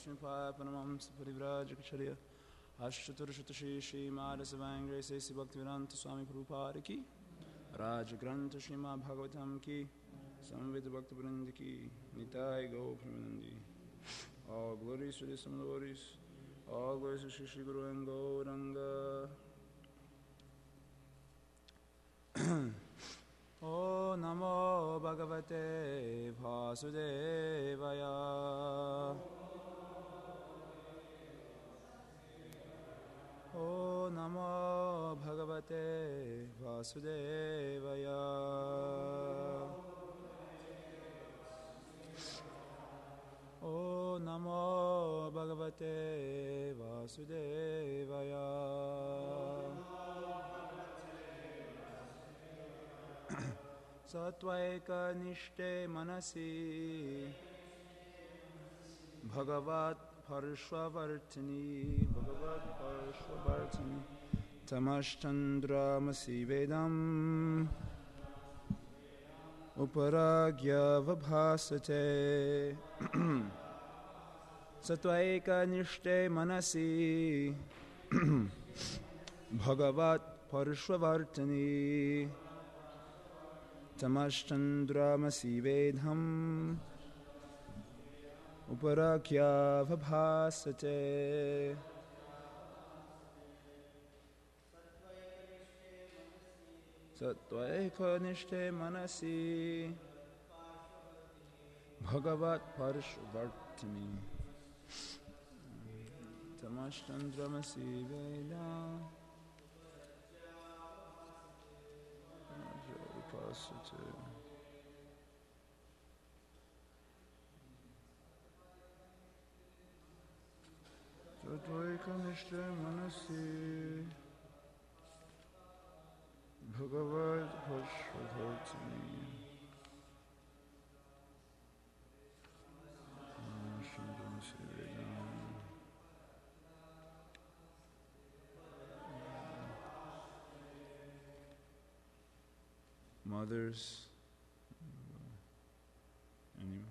Vishnupada Panamam Parivrajakacharia Ashtaturashutashi Madasavangre Sesi Bhaktivedanta Swami Prabhupada Ki Rajagranta Srimad Bhagavatam Ki Samvita Bhaktivinoda Ki Nitai Go Premanandi. All glories to the glories. All glories to Shri Guru and Gauranga. O Namo Bhagavate Vasudevaya. O Namo Bhagavate Vasudevaya. O Namo Bhagavate Vasudevaya. Satvaika Nishte Manasi Bhagavat Parshvavartini Tamashchandra Masivedam Uparagya Vabhasate Satvaika Nishte Manasi Bhagavat Parshvavartini Tamashchandra Masivedham Uparakya Vabhasate. Satvaika Nishte Manasi Bhagavat Parshvartini Tamashchandra Masivedham Satvaika Nishte Manasi Bhagavat Parshvartini Mothers, anyone?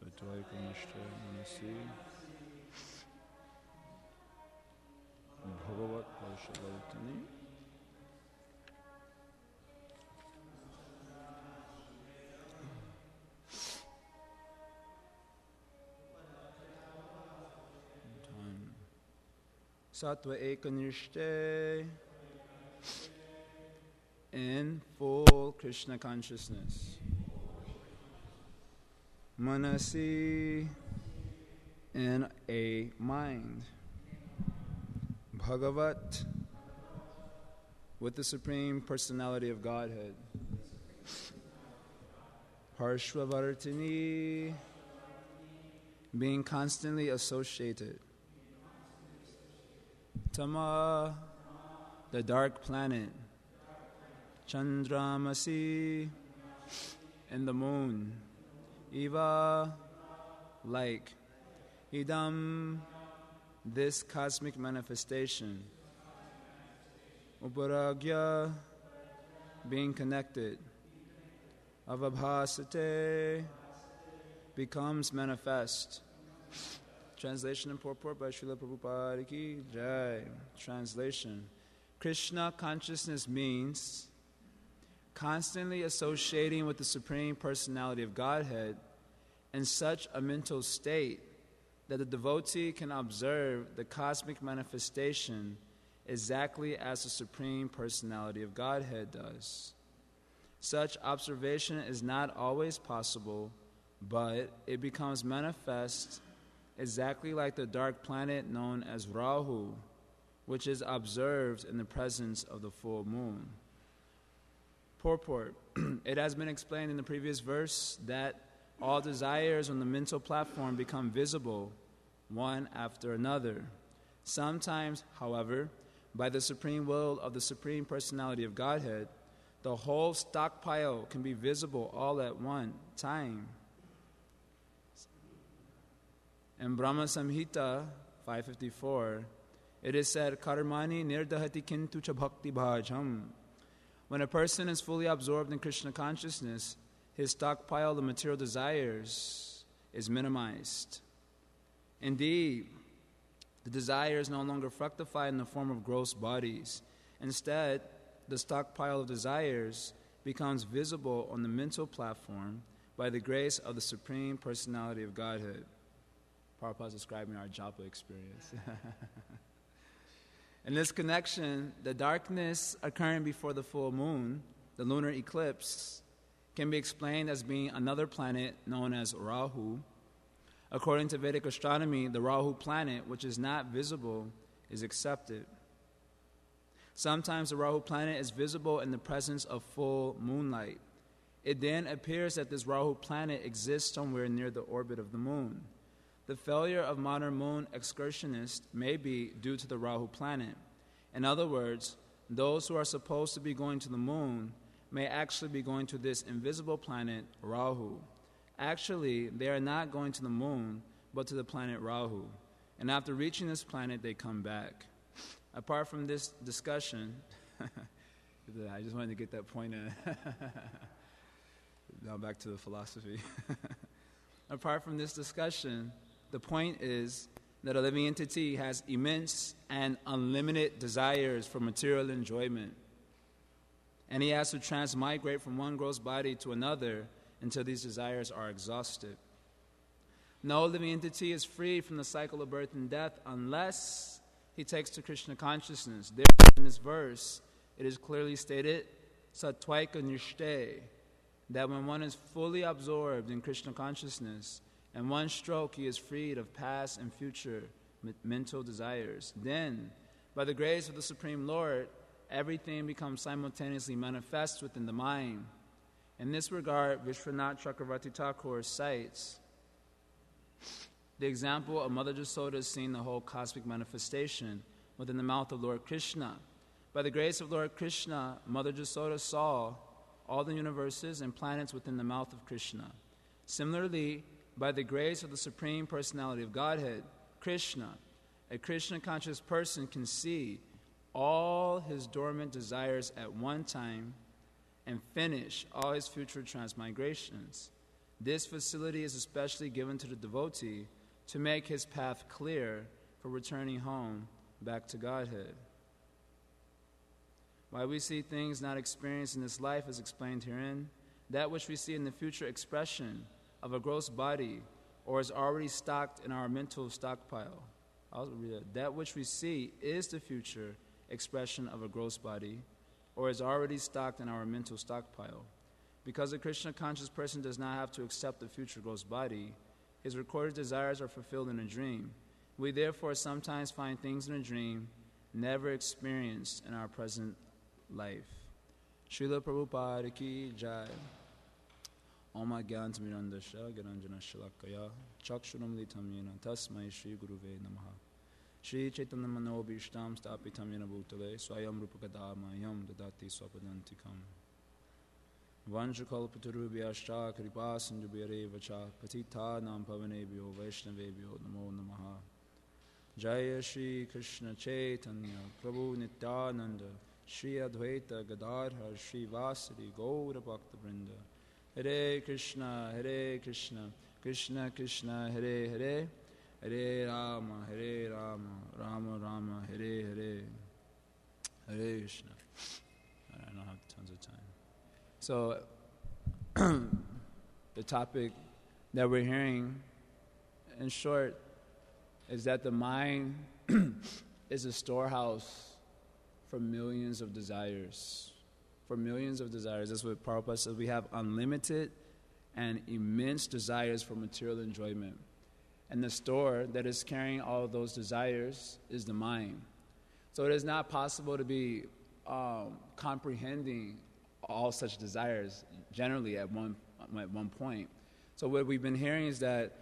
Satvaika Nishte Manasi Bhagavat Parshvartini Satvaika Nishte in full Krishna consciousness. Manasi in a mind. Bhagavat with the Supreme Personality of Godhead. Parshvavartini being constantly associated. Tama, the dark planet. Chandramasi, and the moon. Eva, like. Idam, this cosmic manifestation. Uparagya, being connected. Avabhasate, becomes manifest. Translation and purport by Srila Prabhupada Ki Jai. Translation. Krishna consciousness means constantly associating with the Supreme Personality of Godhead in such a mental state that the devotee can observe the cosmic manifestation exactly as the Supreme Personality of Godhead does. Such observation is not always possible, but it becomes manifest exactly like the dark planet known as Rahu, which is observed in the presence of the full moon. Purport. It has been explained in the previous verse that all desires on the mental platform become visible one after another. Sometimes, however, by the supreme will of the Supreme Personality of Godhead, the whole stockpile can be visible all at one time. In Brahma Samhita 554, it is said, Karmani nirdahati kintu cha bhakti bhajam. When a person is fully absorbed in Krishna consciousness, his stockpile of material desires is minimized. Indeed, the desires no longer fructify in the form of gross bodies. Instead, the stockpile of desires becomes visible on the mental platform by the grace of the Supreme Personality of Godhead. Prabhupada is describing our japa experience. In this connection, the darkness occurring before the full moon, the lunar eclipse, can be explained as being another planet known as Rahu. According to Vedic astronomy, the Rahu planet, which is not visible, is accepted. Sometimes the Rahu planet is visible in the presence of full moonlight. It then appears that this Rahu planet exists somewhere near the orbit of the moon. The failure of modern moon excursionists may be due to the Rahu planet. In other words, those who are supposed to be going to the moon may actually be going to this invisible planet, Rahu. Actually, they are not going to the moon, but to the planet Rahu. And after reaching this planet, they come back. Apart from this discussion, I just wanted to get that point in. Now back to the philosophy. Apart from this discussion, the point is that a living entity has immense and unlimited desires for material enjoyment. And he has to transmigrate from one gross body to another until these desires are exhausted. No living entity is free from the cycle of birth and death unless he takes to Krishna consciousness. Therefore, in this verse, it is clearly stated, Satvaika Nishte, that when one is fully absorbed in Krishna consciousness, in one stroke he is freed of past and future mental desires. Then, by the grace of the Supreme Lord, everything becomes simultaneously manifest within the mind. In this regard, Vishwanath Chakravarti Thakur cites the example of Mother Jasoda seeing the whole cosmic manifestation within the mouth of Lord Krishna. By the grace of Lord Krishna, Mother Jasoda saw all the universes and planets within the mouth of Krishna. Similarly, by the grace of the Supreme Personality of Godhead, Krishna, a Krishna-conscious person can see all his dormant desires at one time and finish all his future transmigrations. This facility is especially given to the devotee to make his path clear for returning home back to Godhead. Why we see things not experienced in this life is explained herein. That which we see in the future expression of a gross body or is already stocked in our mental stockpile. I'll read it. That which we see is the future expression of a gross body or is already stocked in our mental stockpile. Because a Krishna-conscious person does not have to accept the future gross body, his recorded desires are fulfilled in a dream. We therefore sometimes find things in a dream never experienced in our present life. Srila Prabhupada ki jai. Om Gyan Mirandasha Garanjana Shalakaya Chakshuram Litam Yena Tasmai Shri Guruve Namaha Shri Chaitanya Mano Bhishtam Stapitam Yena Bhutale Swayam Rupakadama Yam Dadati Swapadantikam Vanchakalpatarubhyascha Kripa Sindhubhyare Vacha Patita Nam Pavanebhyo Vaishnavebhyo Namo Namaha Jaya Shri Krishna Chaitanya Prabhu Nityananda Shri Advaita Gadadhar Shri Vasari Gaura Bhakta Vrinda Hare Krishna, Krishna Krishna, Hare Hare, Hare Rama, Rama Rama, Hare Hare, Hare Krishna. I don't have tons of time. So, the topic that we're hearing, in short, is that the mind is a storehouse for millions of desires. For millions of desires. That's what Prabhupada says. We have unlimited and immense desires for material enjoyment. And the store that is carrying all of those desires is the mind. So it is not possible to be comprehending all such desires generally at one point. So what we've been hearing is that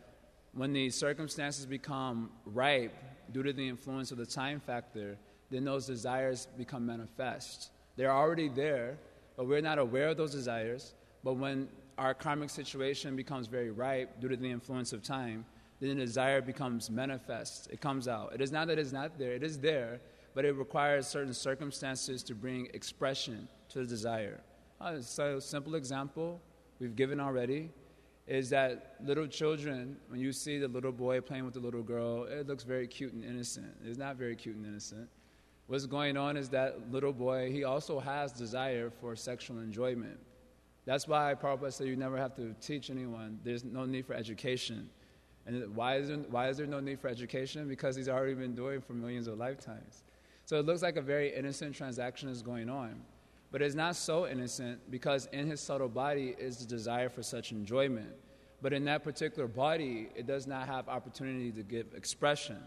when the circumstances become ripe due to the influence of the time factor, then those desires become manifest. They're already there, but we're not aware of those desires. But when our karmic situation becomes very ripe due to the influence of time, then the desire becomes manifest. It comes out. It is not that it's not there. It is there, but it requires certain circumstances to bring expression to the desire. So a simple example we've given already is that little children, when you see the little boy playing with the little girl, it looks very cute and innocent. It's not very cute and innocent. What's going on is that little boy, he also has desire for sexual enjoyment. That's why Prabhupada said you never have to teach anyone. There's no need for education. And why is there no need for education? Because he's already been doing it for millions of lifetimes. So it looks like a very innocent transaction is going on. But it's not so innocent because in his subtle body is the desire for such enjoyment. But in that particular body, it does not have opportunity to give expression.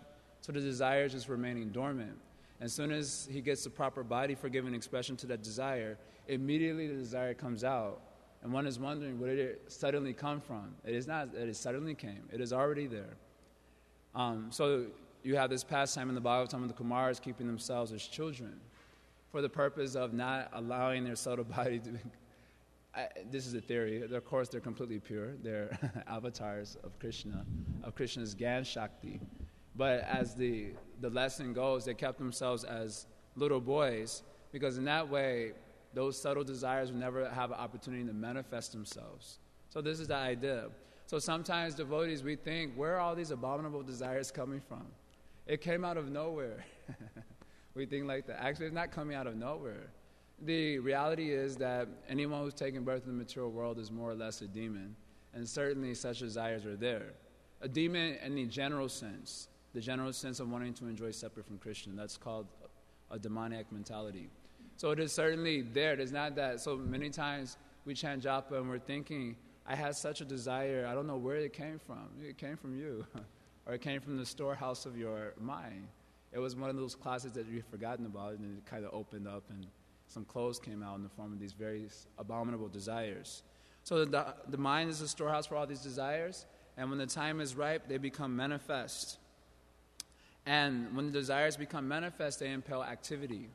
So the desire is just remaining dormant. As soon as he gets the proper body for giving expression to that desire, immediately the desire comes out. And one is wondering, where did it suddenly come from? It is not that it suddenly came. It is already there. So you have this pastime in the Bhagavatam of the Kumars keeping themselves as children for the purpose of not allowing their subtle body to... this is a theory. Of course, they're completely pure. They're avatars of Krishna, of Krishna's Gyan Shakti. But as the lesson goes, they kept themselves as little boys because in that way, those subtle desires will never have an opportunity to manifest themselves. So this is the idea. So sometimes devotees, we think, where are all these abominable desires coming from? It came out of nowhere. We think like that. Actually, it's not coming out of nowhere. The reality is that anyone who's taken birth in the material world is more or less a demon. And certainly such desires are there. A demon in the general sense of wanting to enjoy separate from Krishna. That's called a demoniac mentality. So it is certainly there. It is not that. So many times we chant japa and we're thinking, I had such a desire. I don't know where it came from. It came from you. Or it came from the storehouse of your mind. It was one of those closets that you've forgotten about, and it kind of opened up and some clothes came out in the form of these very abominable desires. So the mind is the storehouse for all these desires, and when the time is ripe, they become manifest. And when the desires become manifest, they impel activity,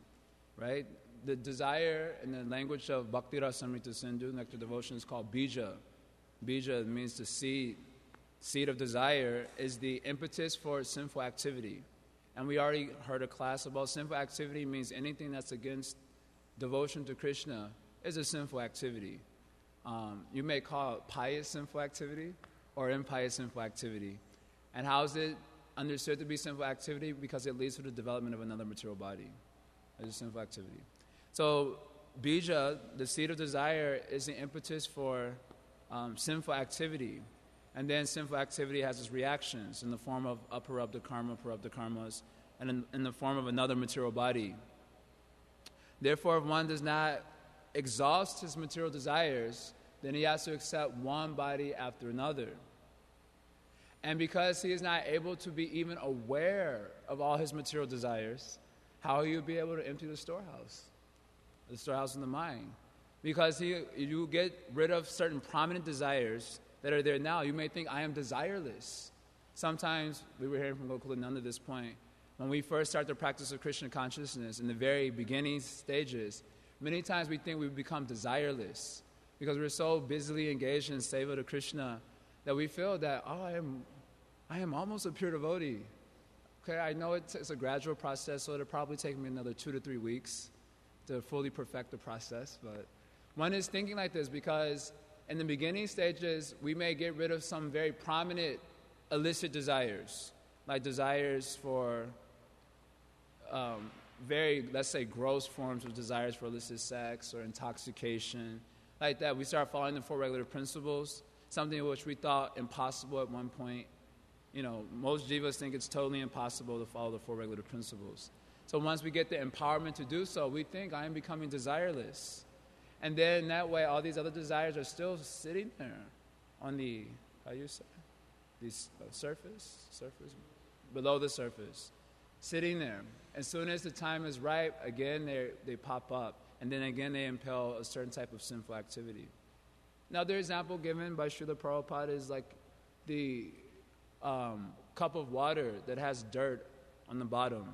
right? The desire in the language of Bhakti Rasamrita Sindhu, nectar devotion, is called bija. Bija means the seed. Seed of desire is the impetus for sinful activity. And we already heard a class about sinful activity means anything that's against devotion to Krishna is a sinful activity. You may call it pious sinful activity or impious sinful activity. And how is it understood to be sinful activity? Because it leads to the development of another material body. It's a sinful activity. So bija, the seed of desire, is the impetus for sinful activity. And then sinful activity has its reactions in the form of aparabdha karma, parabdha karmas, and in the form of another material body. Therefore, if one does not exhaust his material desires, then he has to accept one body after another. And because he is not able to be even aware of all his material desires, how will you be able to empty the storehouse in the mind? Because you get rid of certain prominent desires that are there now. You may think, I am desireless. Sometimes, we were hearing from Gokulananda at this point, when we first start the practice of Krishna consciousness, in the very beginning stages, many times we think we've become desireless because we're so busily engaged in seva to Krishna that we feel that, I am almost a pure devotee. Okay, I know it's a gradual process, so it'll probably take me another 2 to 3 weeks to fully perfect the process. But one is thinking like this because in the beginning stages, we may get rid of some very prominent illicit desires, like desires for very, let's say, gross forms of desires for illicit sex or intoxication, like that. We start following the 4 regulative principles, something which we thought impossible at one point. You know, most jivas think it's totally impossible to follow the 4 regulative principles. So once we get the empowerment to do so, we think, I am becoming desireless. And then that way, all these other desires are still sitting there on the, surface, below the surface, sitting there. As soon as the time is ripe, again, they pop up. And then again, they impel a certain type of sinful activity. Now, the example given by Srila Prabhupada is like the cup of water that has dirt on the bottom.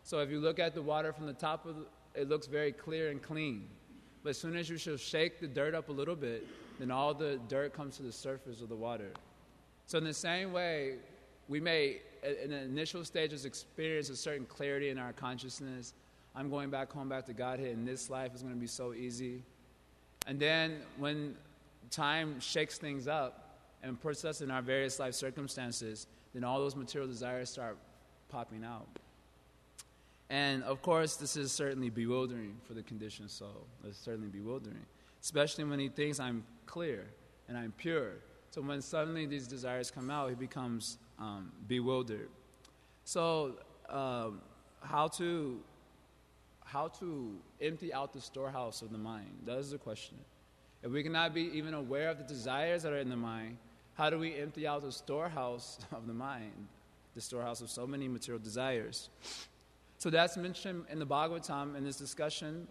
So if you look at the water from the top of it looks very clear and clean. But as soon as you shall shake the dirt up a little bit, then all the dirt comes to the surface of the water. So in the same way, we may, in the initial stages, experience a certain clarity in our consciousness. I'm going back home, back to Godhead, and this life is going to be so easy. And then when time shakes things up, and puts us in our various life circumstances, then all those material desires start popping out. And of course, this is certainly bewildering for the conditioned soul. It's certainly bewildering, especially when he thinks I'm clear and I'm pure. So when suddenly these desires come out, he becomes bewildered. So how to empty out the storehouse of the mind? That is the question. If we cannot be even aware of the desires that are in the mind, how do we empty out the storehouse of the mind, the storehouse of so many material desires? So that's mentioned in the Bhagavatam in this discussion.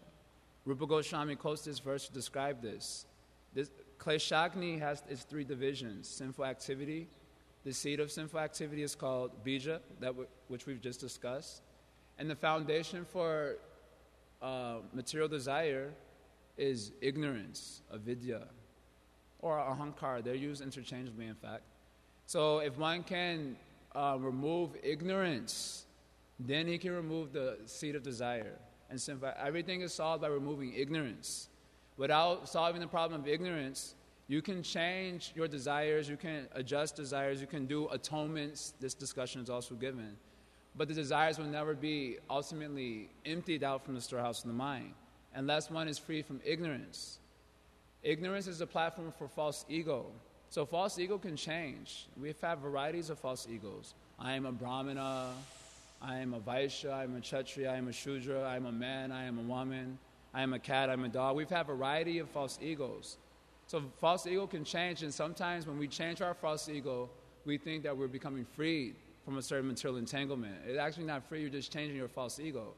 Rupa Goswami quotes this verse to describe this. Kleshagni has its three divisions: sinful activity. The seed of sinful activity is called bija, which we've just discussed. And the foundation for material desire is ignorance, avidya, or ahankara. They're used interchangeably, in fact. So if one can remove ignorance, then he can remove the seed of desire. And sinful, everything is solved by removing ignorance. Without solving the problem of ignorance, you can change your desires, you can adjust desires, you can do atonements. This discussion is also given. But the desires will never be ultimately emptied out from the storehouse of the mind unless one is free from ignorance. Ignorance is a platform for false ego. So false ego can change. We've had varieties of false egos. I am a Brahmana, I am a Vaishya, I am a Kshatriya, I am a Shudra, I am a man, I am a woman, I am a cat, I am a dog. We've had a variety of false egos. So false ego can change, and sometimes when we change our false ego, we think that we're becoming freed from a certain material entanglement. It's actually not free, you're just changing your false ego.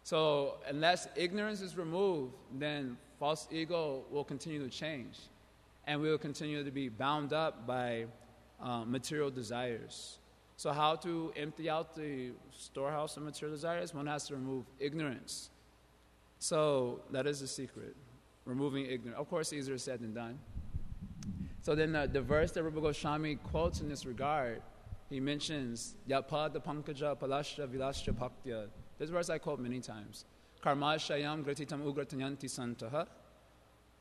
So unless ignorance is removed, then false ego will continue to change, and we will continue to be bound up by material desires. So how to empty out the storehouse of material desires? One has to remove ignorance. So that is the secret, removing ignorance. Of course, easier said than done. So then the verse that Rupa Goswami quotes in this regard, he mentions, Yapada pankaja palasya vilasya bhaktya. This verse I quote many times. Karmashayam gratitam ugratanyanti santaha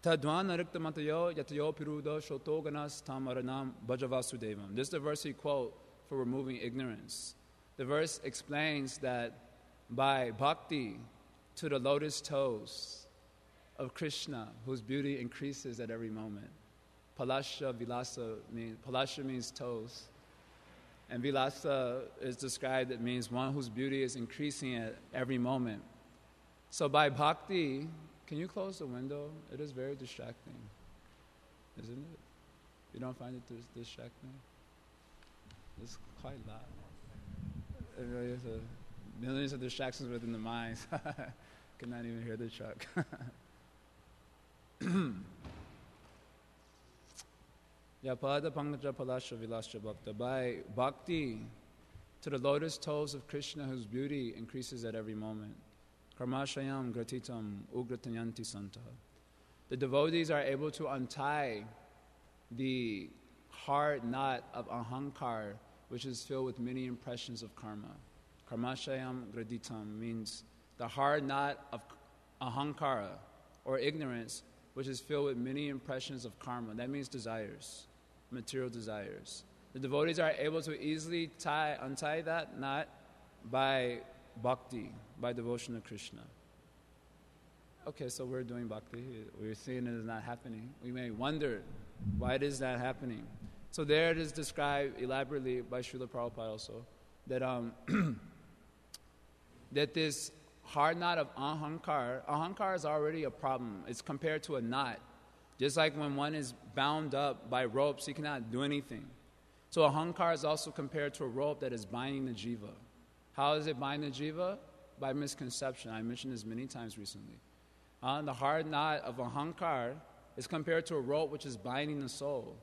tadvan nariktamatayo yatayo pirudo shotoganas tamaranam bhajavasudevam. This is the verse he quote for removing ignorance. The verse explains that by bhakti to the lotus toes of Krishna, whose beauty increases at every moment. Palasya vilasa means, palasya means toes. And vilasa is described, it means one whose beauty is increasing at every moment. So by bhakti, can you close the window? It is very distracting, isn't it? You don't find it distracting? It's quite loud. It really is millions of distractions within the mind. Cannot even hear the truck. Yapada pankaja palasya vilasya bhakta. By bhakti to the lotus toes of Krishna, whose beauty increases at every moment. Karmashayam gratitam ugratanyanti santaha. The devotees are able to untie the hard knot of ahankar, which is filled with many impressions of karma. Karmashayam graditam means the hard knot of ahankara, or ignorance, which is filled with many impressions of karma. That means desires, material desires. The devotees are able to easily untie that knot by bhakti, by devotion to Krishna. Okay, so we're doing bhakti. We're seeing it is not happening. We may wonder, why is that happening? So there it is described elaborately by Srila Prabhupada also, that that this hard knot of ahankar is already a problem. It's compared to a knot. Just like when one is bound up by ropes, he cannot do anything. So ahankar is also compared to a rope that is binding the jiva. How is it binding the jiva? By misconception. I mentioned this many times recently. The hard knot of ahankar is compared to a rope which is binding the soul.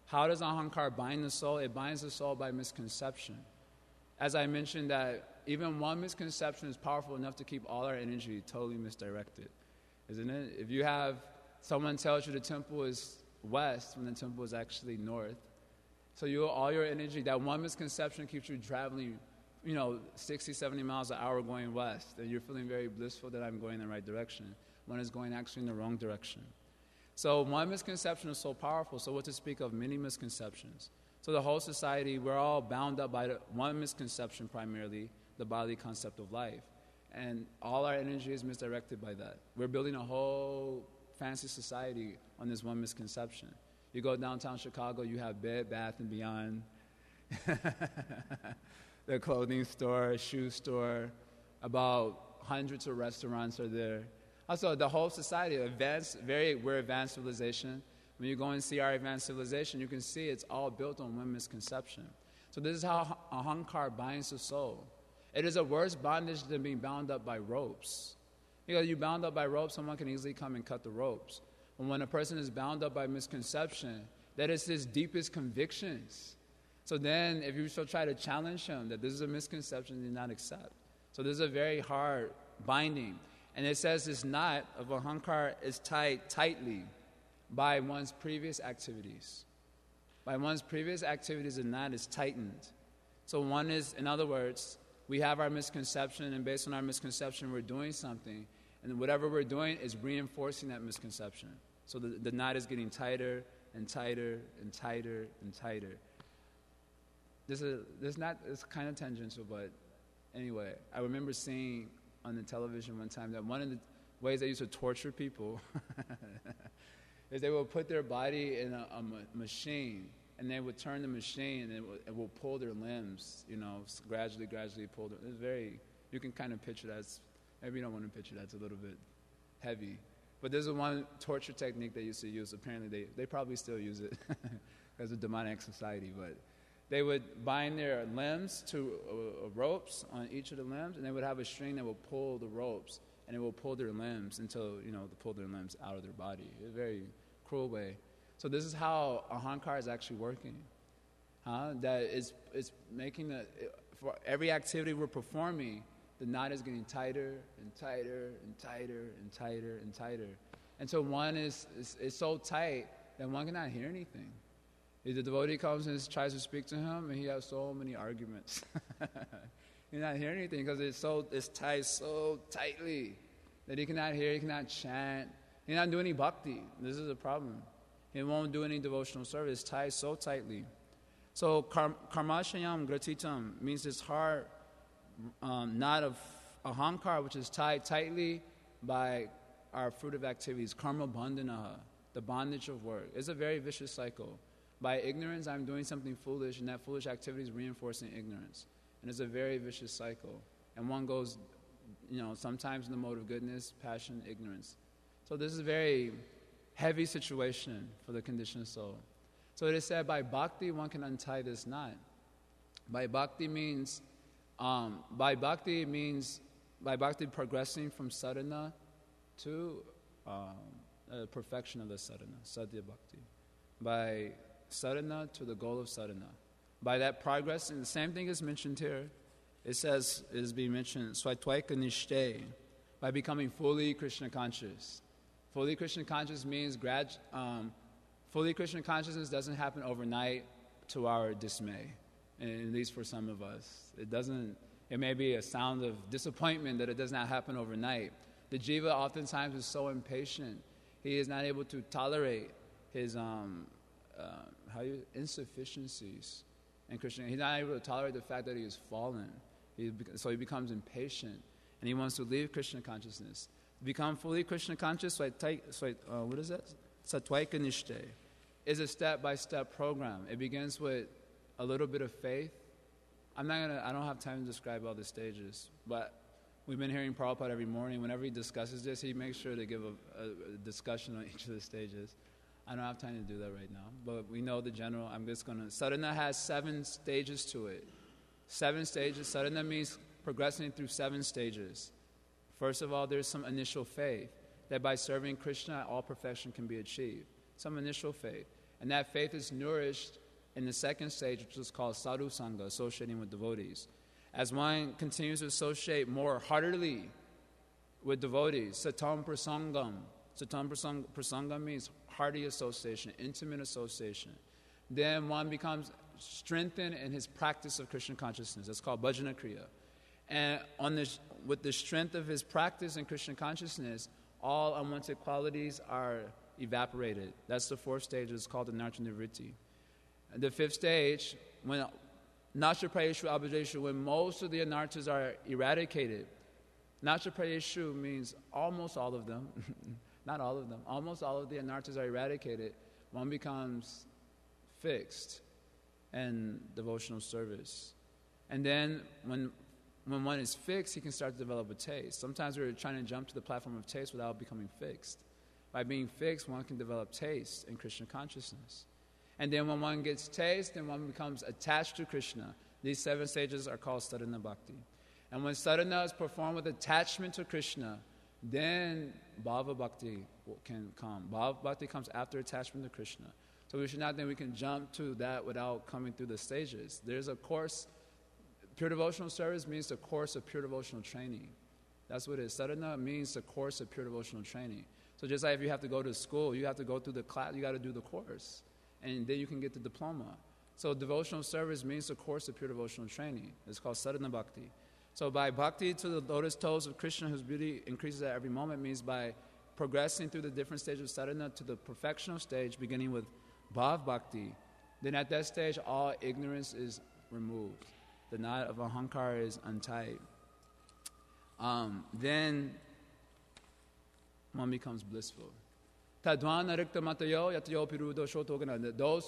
How does ahankar bind the soul? It binds the soul by misconception. As I mentioned, that even one misconception is powerful enough to keep all our energy totally misdirected, isn't it? If you have someone tells you the temple is west when the temple is actually north, so all your energy, that one misconception keeps you traveling, 60, 70 miles an hour going west, and you're feeling very blissful that I'm going in the right direction. One is going actually in the wrong direction. So one misconception is so powerful, so what to speak of many misconceptions. So the whole society, we're all bound up by one misconception primarily, the bodily concept of life. And all our energy is misdirected by that. We're building a whole fancy society on this one misconception. You go downtown Chicago, you have Bed, Bath & Beyond, the clothing store, shoe store, about hundreds of restaurants are there. Also, the whole society, we're advanced civilization. When you go and see our advanced civilization, you can see it's all built on one misconception. So this is how ahankar binds the soul. It is a worse bondage than being bound up by ropes. Because you're bound up by ropes, someone can easily come and cut the ropes. But when a person is bound up by misconception, that is his deepest convictions. So then, if you still try to challenge him that this is a misconception, he did not accept. So this is a very hard binding. And it says this knot of ahankar is tied tightly by one's previous activities. By one's previous activities, the knot is tightened. So one is, in other words, we have our misconception, and based on our misconception, we're doing something. And whatever we're doing is reinforcing that misconception. So the knot is getting tighter and tighter and tighter and tighter. It's kind of tangential, but anyway, I remember seeing on the television one time that one of the ways they used to torture people is they would put their body in a machine, and they would turn the machine, and it will pull their limbs, gradually pull them. It's you can kind of picture that. Maybe you don't want to picture that. It's a little bit heavy. But there's one torture technique they used to use. Apparently, they probably still use it as a demonic society, but they would bind their limbs to ropes on each of the limbs, and they would have a string that will pull the ropes, and it will pull their limbs until, they pull their limbs out of their body. It's a very cruel way. So this is how ahankar is actually working. That it's making for every activity we're performing, the knot is getting tighter and tighter and tighter and tighter and tighter. And so one is so tight that one cannot hear anything. The devotee comes and tries to speak to him, and he has so many arguments. He cannot hear anything because it's tied so tightly that he cannot hear, he cannot chant, he cannot do any bhakti. This is a problem. He won't do any devotional service. It's tied so tightly. So karmashayam gratitam means this hard knot of ahankar, which is tied tightly by our fruitive activities. Karma bandhanaha, the bondage of work. It's a very vicious cycle. By ignorance, I'm doing something foolish, and that foolish activity is reinforcing ignorance. And it's a very vicious cycle. And one goes, sometimes in the mode of goodness, passion, ignorance. So this is a very heavy situation for the conditioned soul. So it is said by bhakti, one can untie this knot. By bhakti progressing from sadhana to perfection of the sadhana, sadhya bhakti. By sadhana to the goal of sadhana. By that progress, and the same thing is mentioned here, it is being mentioned, swaitvaika nishte, by becoming fully Krishna conscious. Fully Krishna conscious means fully Krishna consciousness doesn't happen overnight to our dismay, and at least for some of us. It may be a sound of disappointment that it does not happen overnight. The jiva oftentimes is so impatient, he is not able to tolerate his insufficiencies in Krishna. He's not able to tolerate the fact that he is fallen. So he becomes impatient, and he wants to leave Krishna consciousness. To become fully Krishna conscious, what is that? Satvaika nishte is a step-by-step program. It begins with a little bit of faith. I don't have time to describe all the stages, but we've been hearing Prabhupada every morning. Whenever he discusses this, he makes sure to give a discussion on each of the stages. I don't have time to do that right now, but we know the general. Sadhana has 7 stages to it. 7 stages. Sadhana means progressing through 7 stages. First of all, there's some initial faith that by serving Krishna, all perfection can be achieved. Some initial faith. And that faith is nourished in the second stage, which is called sadhu sangha, associating with devotees. As one continues to associate more heartily with devotees, satam prasangam. Satam prasangam means hearty association, intimate association. Then one becomes strengthened in his practice of Krishna consciousness. That's called bhajana kriya. And with the strength of his practice in Krishna consciousness, all unwanted qualities are evaporated. That's the fourth stage. It's called the Narcha Nivritti. And the fifth stage, when Nasha Prayeshu Abhijayeshu, when most of the anarthas are eradicated. Nasha Prayeshu means almost all of them, not all of them, almost all of the anarthas are eradicated. One becomes fixed in devotional service. And then when one is fixed, he can start to develop a taste. Sometimes we're trying to jump to the platform of taste without becoming fixed. By being fixed, one can develop taste in Krishna consciousness. And then when one gets taste, then one becomes attached to Krishna. These 7 stages are called sadhana bhakti. And when sadhana is performed with attachment to Krishna, then bhava bhakti can come. Bhava bhakti comes after attachment to Krishna. So we should not think we can jump to that without coming through the stages. There's a course. Pure devotional service means the course of pure devotional training. That's what it is. Sadhana means the course of pure devotional training. So just like if you have to go to school, you have to go through the class, you got to do the course. And then you can get the diploma. So devotional service means the course of pure devotional training. It's called sadhana bhakti. So by bhakti to the lotus toes of Krishna, whose beauty increases at every moment, means by progressing through the different stages of sadhana to the perfectional stage, beginning with bhav bhakti. Then at that stage, all ignorance is removed. The knot of ahankara is untied. Then one becomes blissful. Those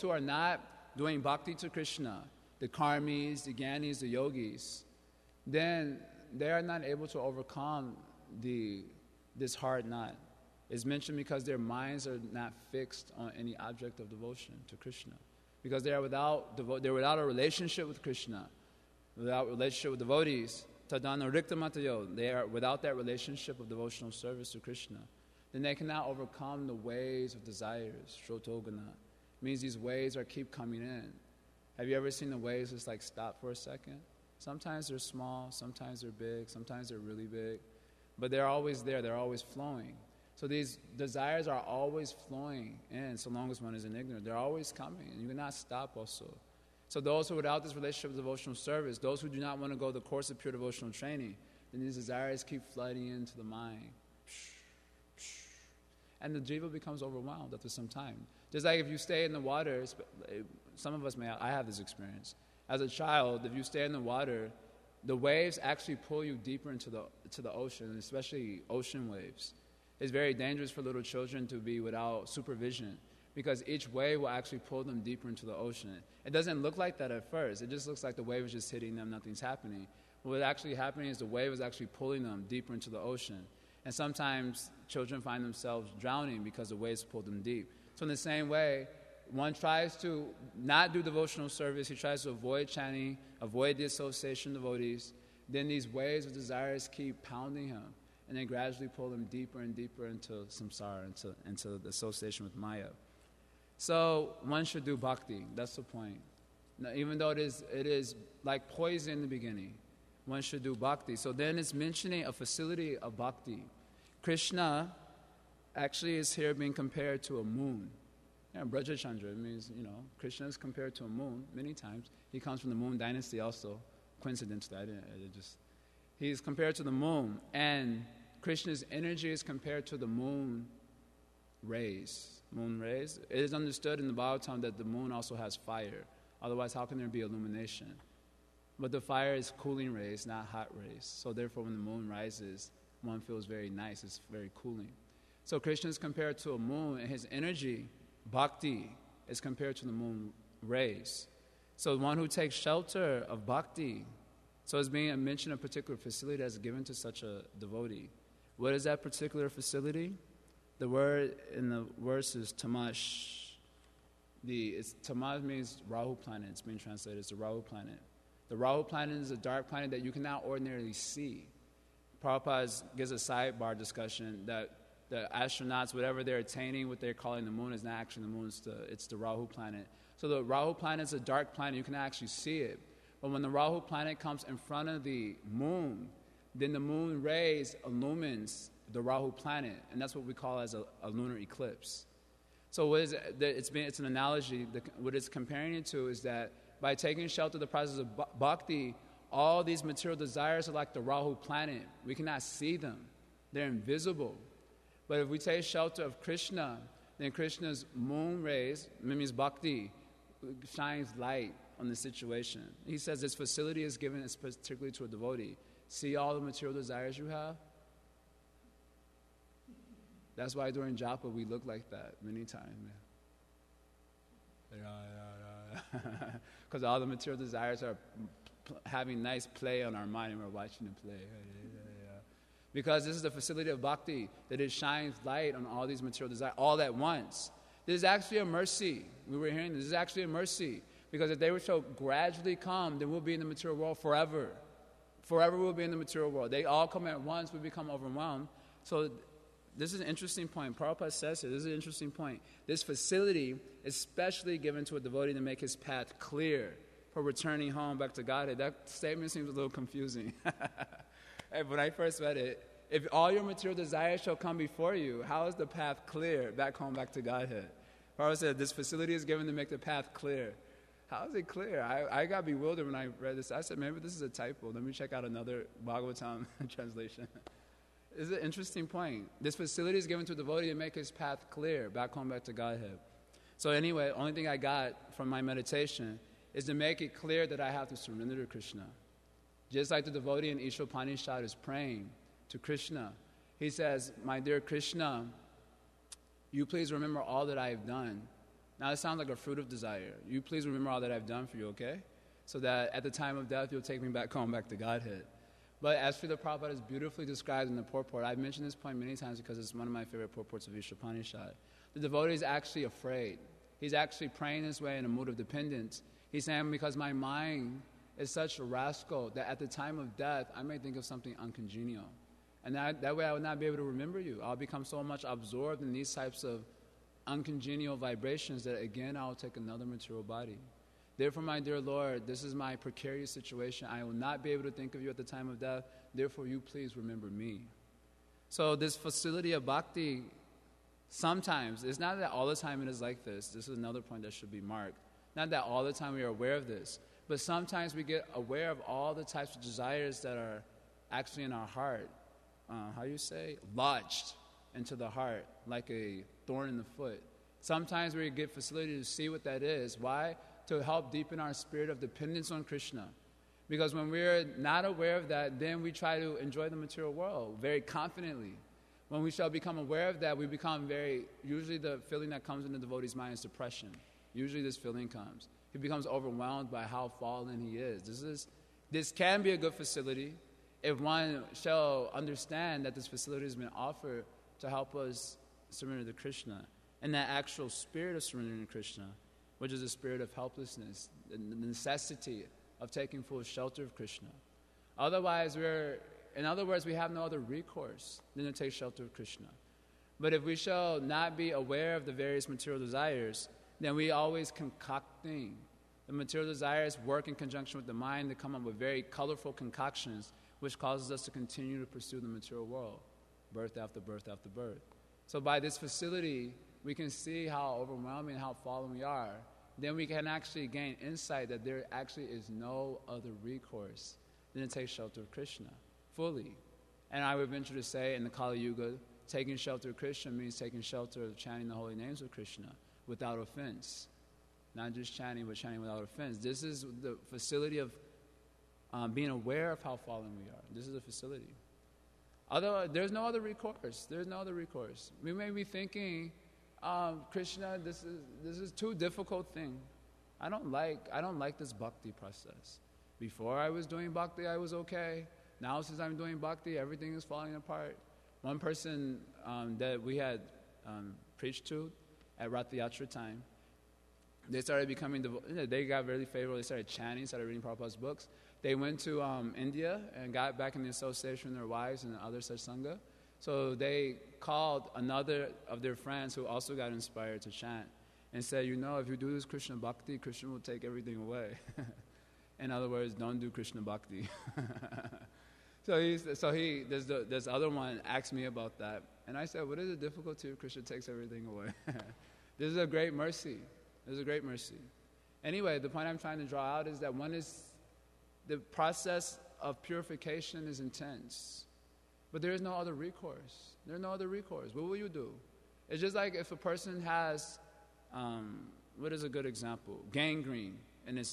who are not doing bhakti to Krishna, the karmis, the gyanis, the yogis, then they are not able to overcome this hard knot. It's mentioned because their minds are not fixed on any object of devotion to Krishna. Because they are without a relationship with Krishna, without a relationship with devotees. Tadana rikta matayo. They are without that relationship of devotional service to Krishna. Then they cannot overcome the waves of desires. Shrotogana means these waves keep coming in. Have you ever seen the waves just like stop for a second? Sometimes they're small, sometimes they're big, sometimes they're really big. But they're always there, they're always flowing. So these desires are always flowing in so long as one is in ignorance. They're always coming, and you cannot stop also. So those who are without this relationship with devotional service, those who do not want to go the course of pure devotional training, then these desires keep flooding into the mind. And the jiva becomes overwhelmed after some time. Just like if you stay in the water, some of us I have this experience. As a child, if you stay in the water, the waves actually pull you deeper into the ocean, especially ocean waves. It's very dangerous for little children to be without supervision because each wave will actually pull them deeper into the ocean. It doesn't look like that at first. It just looks like the wave is just hitting them, nothing's happening. What's actually happening is the wave is actually pulling them deeper into the ocean. And sometimes children find themselves drowning because the waves pull them deep. So in the same way, one tries to not do devotional service. He tries to avoid chanting, avoid the association of devotees. Then these waves of desires keep pounding him. And they gradually pull him deeper and deeper into samsara, into the association with Maya. So one should do bhakti. That's the point. Now, even though it is like poison in the beginning, one should do bhakti. So then it's mentioning a facility of bhakti. Krishna actually is here being compared to a moon. Braja Chandra means, Krishna is compared to a moon many times. He comes from the moon dynasty also. Coincidentally, he's compared to the moon. And Krishna's energy is compared to the moon rays. Moon rays. It is understood in the Bhagavatam that the moon also has fire. Otherwise, how can there be illumination? But the fire is cooling rays, not hot rays. So therefore, when the moon rises, one feels very nice. It's very cooling. So Krishna is compared to a moon, and his energy, bhakti, is compared to the moon rays. So one who takes shelter of bhakti, so it's being mentioned a particular facility that's given to such a devotee. What is that particular facility? The word in the verse is tamash. Tamash means Rahu planet. It's being translated as the Rahu planet. The Rahu planet is a dark planet that you cannot ordinarily see. Prabhupada gives a sidebar discussion that the astronauts, whatever they're attaining, what they're calling the moon, is not actually the moon, it's the Rahu planet. So the Rahu planet is a dark planet, you can actually see it. But when the Rahu planet comes in front of the moon, then the moon rays illumines the Rahu planet, and that's what we call as a lunar eclipse. So what is it? It's an analogy. What it's comparing it to is that by taking shelter of the process of bhakti, all these material desires are like the Rahu planet. We cannot see them. They're invisible. But if we take shelter of Krishna, then Krishna's moon rays, means bhakti, shines light on the situation. He says this facility is given particularly to a devotee. See all the material desires you have? That's why during japa we look like that many times. Because all the material desires are having nice play on our mind and we're watching it play. Because this is the facility of bhakti, that it shines light on all these material desires all at once. This is actually a mercy. We were hearing this is actually a mercy. Because if they were to gradually come, then we'll be in the material world forever. Forever we'll be in the material world. They all come at once, we become overwhelmed. So this is an interesting point. Prabhupada says here, this is an interesting point. This facility is specially given to a devotee to make his path clear for returning home back to Godhead. That statement seems a little confusing. When I first read it, if all your material desires shall come before you, how is the path clear back home, back to Godhead? Prabhupada said, this facility is given to make the path clear. How is it clear? I got bewildered when I read this. I said, maybe this is a typo. Let me check out another Bhagavatam translation. This is an interesting point. This facility is given to a devotee to make his path clear, back home, back to Godhead. So anyway, only thing I got from my meditation is to make it clear that I have to surrender to Krishna. Just like the devotee in Ishopanishad is praying to Krishna. He says, my dear Krishna, you please remember all that I have done. Now, it sounds like a fruit of desire. You please remember all that I've done for you, okay? So that at the time of death, you'll take me back home, back to Godhead. But as Srila Prabhupada is beautifully described in the purport, I've mentioned this point many times because it's one of my favorite purports of Ishopanishad. The devotee is actually afraid. He's actually praying this way in a mood of dependence. He's saying, because my mind is such a rascal that at the time of death, I may think of something uncongenial. And that way I will not be able to remember you. I'll become so much absorbed in these types of uncongenial vibrations that again I'll take another material body. Therefore, my dear Lord, this is my precarious situation. I will not be able to think of you at the time of death. Therefore, you please remember me. So this facility of bhakti, sometimes, it's not that all the time it is like this. This is another point that should be marked. Not that all the time we are aware of this, but sometimes we get aware of all the types of desires that are actually in our heart. Lodged into the heart like a thorn in the foot. Sometimes we get facility to see what that is. Why? To help deepen our spirit of dependence on Krishna. Because when we're not aware of that, then we try to enjoy the material world very confidently. When we shall become aware of that, we become usually the feeling that comes in the devotee's mind is depression. Usually this feeling comes. He becomes overwhelmed by how fallen he is. This can be a good facility if one shall understand that this facility has been offered to help us surrender to Krishna. And that actual spirit of surrendering to Krishna, which is a spirit of helplessness, the necessity of taking full shelter of Krishna. Otherwise, in other words, we have no other recourse than to take shelter of Krishna. But if we shall not be aware of the various material desires, then we always concoct things. The material desires work in conjunction with the mind to come up with very colorful concoctions, which causes us to continue to pursue the material world, birth after birth after birth. So by this facility, we can see how overwhelming and how fallen we are. Then we can actually gain insight that there actually is no other recourse than to take shelter of Krishna fully. And I would venture to say in the Kali Yuga, taking shelter of Krishna means taking shelter of chanting the holy names of Krishna without offense. Not just chanting, but chanting without offense. This is the facility of being aware of how fallen we are. This is a facility. Otherwise, there's no other recourse. There's no other recourse. We may be thinking, Krishna, this is too difficult thing. I don't like this bhakti process. Before I was doing bhakti, I was okay. Now since I'm doing bhakti, everything is falling apart. One person that we had preached to at Rath Yatra time, they started becoming, they got really favorable. They started chanting, started reading Prabhupada's books. They went to India and got back in the association with their wives and other such sangha. So they called another of their friends who also got inspired to chant and said, if you do this Krishna bhakti, Krishna will take everything away. In other words, don't do Krishna bhakti. This other one asked me about that. And I said, what is the difficulty if Krishna takes everything away? This is a great mercy. This is a great mercy. Anyway, the point I'm trying to draw out is that the process of purification is intense. But there is no other recourse. There's no other recourse. What will you do? It's just like if a person has, what is a good example? Gangrene in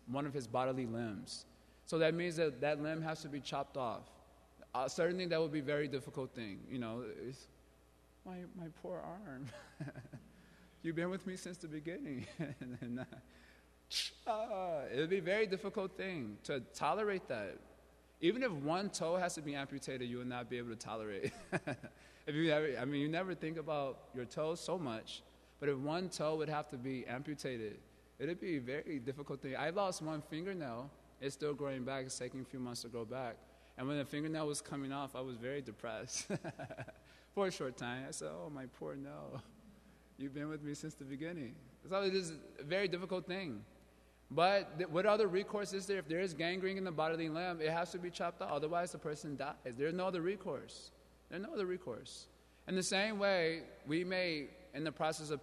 one of his bodily limbs. So that means that that limb has to be chopped off. Certainly that would be a very difficult thing. It's, my poor arm. You've been with me since the beginning. It would be a very difficult thing to tolerate that. Even if one toe has to be amputated, you will not be able to tolerate it. You never think about your toes so much, but if one toe would have to be amputated, it would be a very difficult thing. I lost one fingernail. It's still growing back. It's taking a few months to grow back. And when the fingernail was coming off, I was very depressed for a short time. I said, oh, my poor nail. You've been with me since the beginning. So it is a very difficult thing. But what other recourse is there? If there is gangrene in the bodily limb, it has to be chopped off. Otherwise, the person dies. There's no other recourse. There's no other recourse. In the same way, we may, in the process of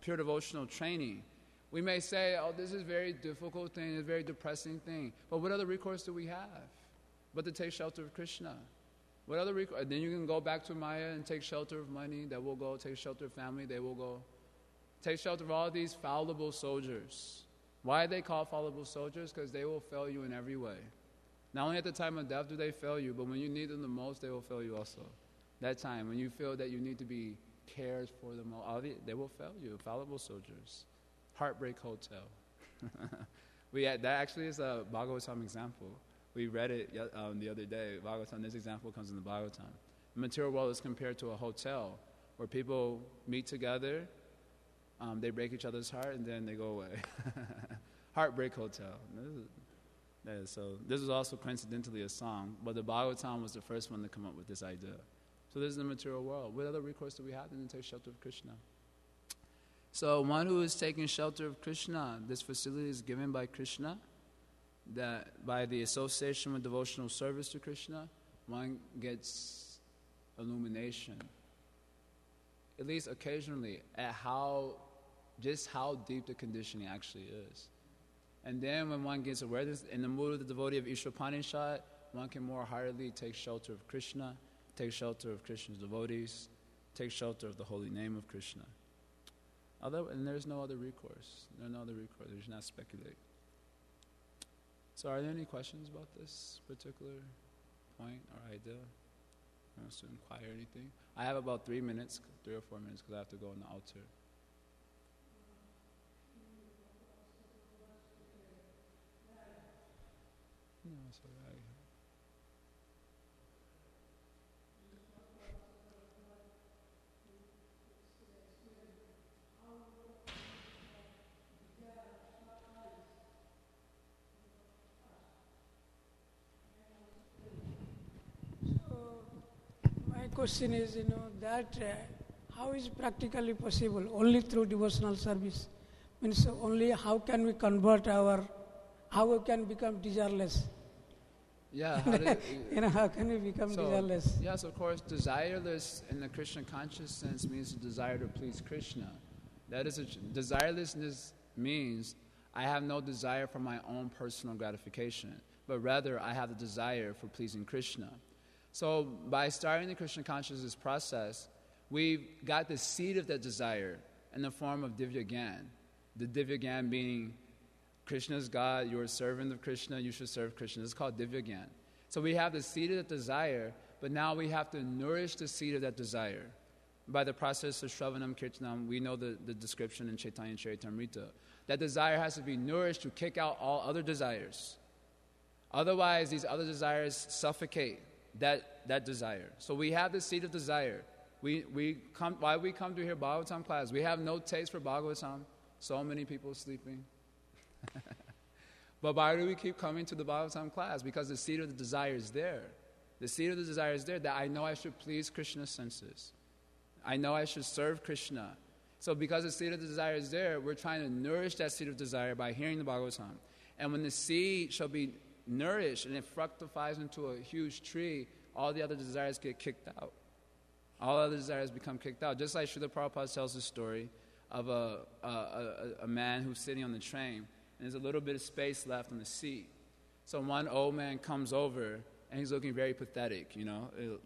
pure devotional training, we may say, oh, this is a very difficult thing, it's a very depressing thing. But what other recourse do we have but to take shelter of Krishna? What other recourse? Then you can go back to Maya and take shelter of money. That will go. Take shelter of family. They will go. Take shelter of all these fallible soldiers. Why are they called fallible soldiers? Because they will fail you in every way. Not only at the time of death do they fail you, but when you need them the most, they will fail you also. That time, when you feel that you need to be cared for the most, they will fail you. Fallible soldiers. Heartbreak Hotel. That actually is a Bhagavatam example. We read it the other day. Bhagavatam, this example comes in the Bhagavatam. The material world is compared to a hotel where people meet together, they break each other's heart, and then they go away. Heartbreak Hotel. So this is also coincidentally a song, but the Bhagavatam was the first one to come up with this idea. So this is the material world. What other recourse do we have than to take shelter of Krishna? So one who is taking shelter of Krishna, this facility is given by Krishna, that by the association with devotional service to Krishna, one gets illumination, at least occasionally, at just how deep the conditioning actually is. And then when one gets awareness, in the mood of the devotee of Ishvapanishad, one can more heartily take shelter of Krishna, take shelter of Krishna's devotees, take shelter of the holy name of Krishna. And there's no other recourse. There's no other recourse. We should not speculate. So are there any questions about this particular point or idea? Wants to inquire anything? I have about 3 minutes, 3 or 4 minutes, because I have to go on the altar. No, it's all right. My question is, that how is practically possible? Only through devotional service. Means only how can we convert how we can become desireless? Yeah. How can we become desireless? Yes, of course, desireless in the Krishna conscious sense means a desire to please Krishna. That is, desirelessness means I have no desire for my own personal gratification, but rather I have the desire for pleasing Krishna. So by starting the Krishna consciousness process, we've got the seed of that desire in the form of Divya Gyan. The Divya Gyan being Krishna's God, you're a servant of Krishna, you should serve Krishna. It's called Divya Gyan. So we have the seed of that desire, but now we have to nourish the seed of that desire. By the process of Shravanam Kirtanam, we know the description in Chaitanya Charitamrita. That desire has to be nourished to kick out all other desires. Otherwise, these other desires suffocate that desire. So we have the seed of desire. Why we come to hear Bhagavatam class? We have no taste for Bhagavatam. So many people sleeping. But why do we keep coming to the Bhagavatam class? Because the seed of the desire is there. The seed of the desire is there, that I know I should please Krishna's senses. I know I should serve Krishna. So because the seed of the desire is there, we're trying to nourish that seed of desire by hearing the Bhagavatam. And when the seed shall be nourished and it fructifies into a huge tree, all the other desires get kicked out. All other desires become kicked out. Just like Srila Prabhupada tells the story of a man who's sitting on the train, and there's a little bit of space left on the seat. So one old man comes over, and he's looking very pathetic,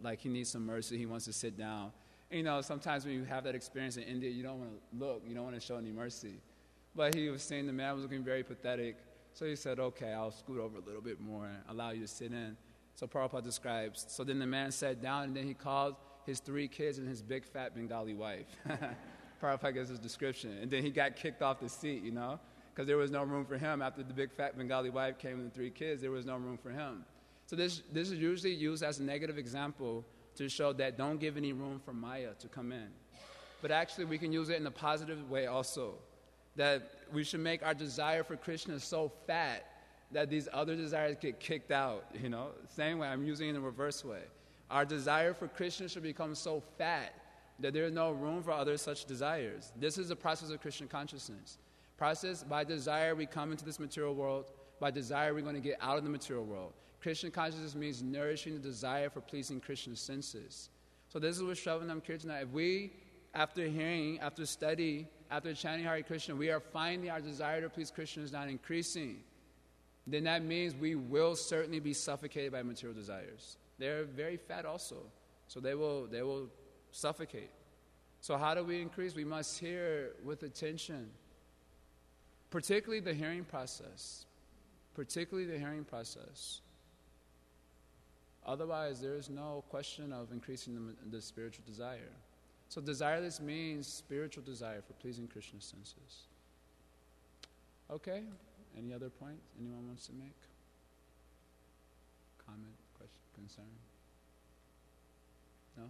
like he needs some mercy, he wants to sit down. You know, sometimes when you have that experience in India, you don't want to look, you don't want to show any mercy. But he was saying the man was looking very pathetic, so he said, okay, I'll scoot over a little bit more and allow you to sit in. So Prabhupada describes, so then the man sat down, and then he called his 3 kids and his big fat Bengali wife. Prabhupada gives his description. And then he got kicked off the seat, you know, because there was no room for him. After the big fat Bengali wife came with the 3 kids, there was no room for him. So this is usually used as a negative example to show that don't give any room for Maya to come in. But actually we can use it in a positive way also, that we should make our desire for Krishna so fat that these other desires get kicked out, you know. Same way, I'm using it in a reverse way. Our desire for Krishna should become so fat that there is no room for other such desires. This is the process of Krishna consciousness. Process, by desire we come into this material world. By desire we're going to get out of the material world. Krishna consciousness means nourishing the desire for pleasing Krishna's senses. So this is what Shravanam Kirtana, if we, after hearing, after study, after chanting Hare Krishna, we are finding our desire to please Krishna is not increasing, then that means we will certainly be suffocated by material desires. They're very fat also, so they will suffocate. So how do we increase? We must hear with attention, particularly the hearing process. Otherwise, there is no question of increasing the spiritual desire. So desireless means spiritual desire for pleasing Krishna's senses. Okay, any other point anyone wants to make? Comment, question, concern? No?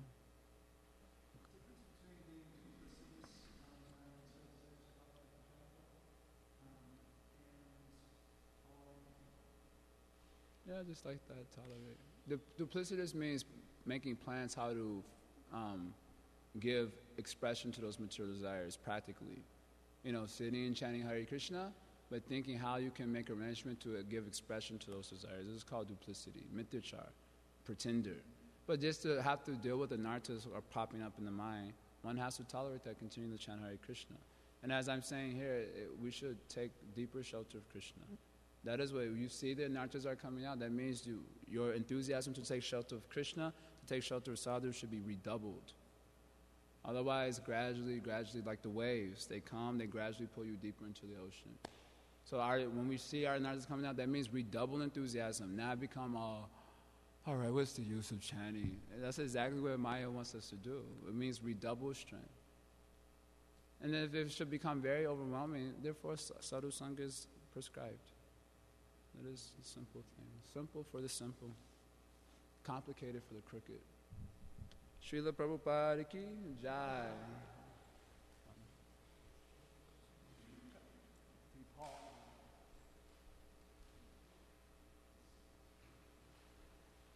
Yeah, just like that, tolerate. Duplicitous means making plans how to give expression to those material desires practically. You know, sitting and chanting Hare Krishna, but thinking how you can make arrangement to give expression to those desires. This is called duplicity, mityachar, pretender. But just to have to deal with the nartas that are popping up in the mind, one has to tolerate that, continue to chant Hare Krishna. And as I'm saying here, we should take deeper shelter of Krishna. That is what you see the nartas are coming out. That means your enthusiasm to take shelter of Krishna, to take shelter of sadhu should be redoubled. Otherwise, gradually, like the waves, they come, they gradually pull you deeper into the ocean. So when we see our nartas coming out, that means redouble enthusiasm. Now become all right, what's the use of chanting? And that's exactly what Maya wants us to do. It means redouble strength. And then if it should become very overwhelming, therefore sadhu sangha is prescribed. That is a simple thing. Simple for the simple. Complicated for the crooked. Srila Prabhupada ki Jai.